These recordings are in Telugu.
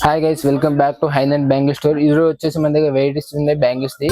Hi guys, welcome back to Highland bangle store. ఈ రోజు వచ్చేసి మన దగ్గర వెరైటీస్ ఉన్నాయి బ్యాంగిల్స్ ది.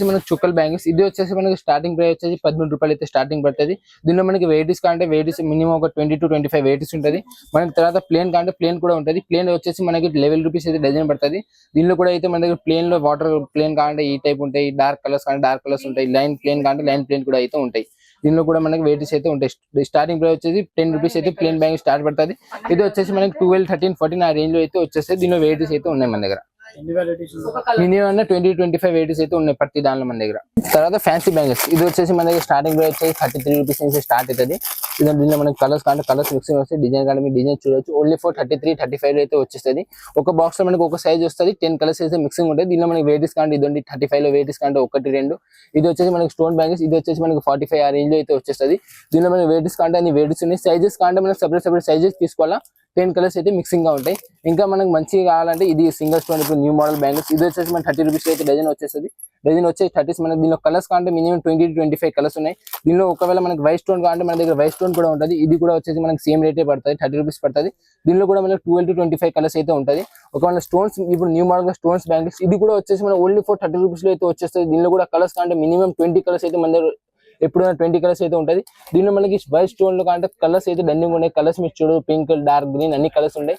మనకి చుక్కల బ్యాంగిల్స్ ఇది వచ్చేసి మనకి స్టార్టింగ్ ప్రైస్ వచ్చేసి 13 రూపాయలు అయితే స్టార్టింగ్ పడుతుంది. దీనిలో మనకి వెరైటీస్ కంటే వెరైటీస్ మినిమం ఒక 20 to 25 వెరైటీస్ ఉంటుంది. మనకి తర్వాత ప్లేన్ కంటే ప్లేన్ కూడా ఉంటుంది. ప్లేన్ వచ్చేసి మనకి 11 రూపీస్ అయితే డజన్ పడుతుంది. దీనిలో కూడా అయితే మన దగ్గర ప్లేన్ లో వాటర్ ప్లేన్ కాంటే ఈ టైప్ ఉంటాయి, డార్క్ కలర్స్ కానీ డార్క్ కలర్స్ ఉంటాయి, లైన్ ప్లేన్ కాంటే లైన్ ప్లేన్ కూడా అయితే ఉంటాయి. దీనిలో కూడా మనకి వెరైటీస్ అయితే ఉంటాయి. స్టార్టింగ్ ప్రైస్ వచ్చేసి 10 రూపీస్ అయితే ప్లేన్ బ్యాంగిల్ స్టార్ట్ పడుతుంది. ఇది వచ్చేసి మనకి 12, 13, 14 ఆ రేంజ్ లో అయితే వచ్చేస్తాయి. దీనిలో వెరైటీస్ అయితే ఉన్నాయి మన దగ్గర. మినిమం 20-25 వెరైటీస్ అయితే ఉన్నాయి ప్రతి దానిలో మన దగ్గర. తర్వాత ఫ్యాన్సీ బ్యాంగిల్స్ ఇది వచ్చేసి మన దగ్గర స్టార్టింగ్ ప్రైస్ వచ్చేసి 33 రూపీస్ నుంచి స్టార్ట్ అవుతుంది. దీనిలో మనకి కలర్స్ అంటే కలర్స్ మిక్సింగ్ వస్తాయి, డిజైన్ కానీ మీరు డిజైన్ చూడొచ్చు. ఓన్లీ ఫర్ 33-35 అయితే వచ్చేస్తుంది. ఒక బాక్స్ లో మనకి ఒక సైజ్ వస్తుంది, 10 కలర్స్ అయితే మిక్సింగ్ ఉంటుంది. దీనిలో మనకి వెరైటీస్ కానీ ఇది 35 లో వెరైటీస్ కంటే 1, 2. ఇది వచ్చేసి మనకి స్టోన్ బ్యాంగిల్స్ ఇది వచ్చేసి మనకి 45 ఆ రేంజ్ లో అయితే వచ్చేస్తుంది. దీనిలో మనకి వెరైటీస్ కంటే అన్ని వెరైటీస్ ఉన్నాయి. సైజెస్ కంటే మనం సెపరేట్ సైజెస్ తీసుకోవాలా. 10 కలర్స్ అయితే మిక్సింగ్ గా ఉంటాయి. ఇంకా మనకు మంచిగా కావాలంటే ఇది సింగిల్ స్టోన్ ఇప్పుడు న్యూ మోడల్ బ్యాంగిల్స్ ఇది వచ్చేసి మన 30 రూపీస్ అయితే డజన్ వచ్చేస్తుంది. డజన్ వచ్చేసి 30. మనకి దీనిలో కలర్స్ కంటే మినిమం 20-25 కలర్స్ ఉన్నాయి. దీనిలో ఒకవేళ మనకి వైట్ స్టోన్ కావాలంటే మన దగ్గర వైట్ స్టోన్ కూడా ఉంటుంది. ఇది కూడా వచ్చేసి మనకి సేమ్ రేటే పడుతుంది, 30 రూపీస్ పడుతుంది. దీనిలో కూడా మనకి 12-25 కలర్స్ అయితే ఉంటుంది. ఒకవేళ స్టోన్స్ ఇప్పుడు న్యూ మోడల్ గా స్టోన్స్ బ్యాంగిల్స్ ఇది కూడా వచ్చేసి మన ఓన్లీ ఫర్ 30 రూపీస్ లో అయితే వచ్చేస్తుంది. దీనిలో కూడా కలర్స్ కంటే మినిమం 20 కలర్స్ అయితే మన దగ్గర ఎప్పుడైనా 20 కలర్స్ అయితే ఉంటుంది. దీనిలో మనకి వైట్ స్టోన్ లో కంటే కలర్స్ అయితే డన్నింగ్ ఉన్నాయి. కలర్స్ మీరు చూడు, పింక్, డార్క్ గ్రీన్ అన్ని కలర్స్ ఉంటాయి.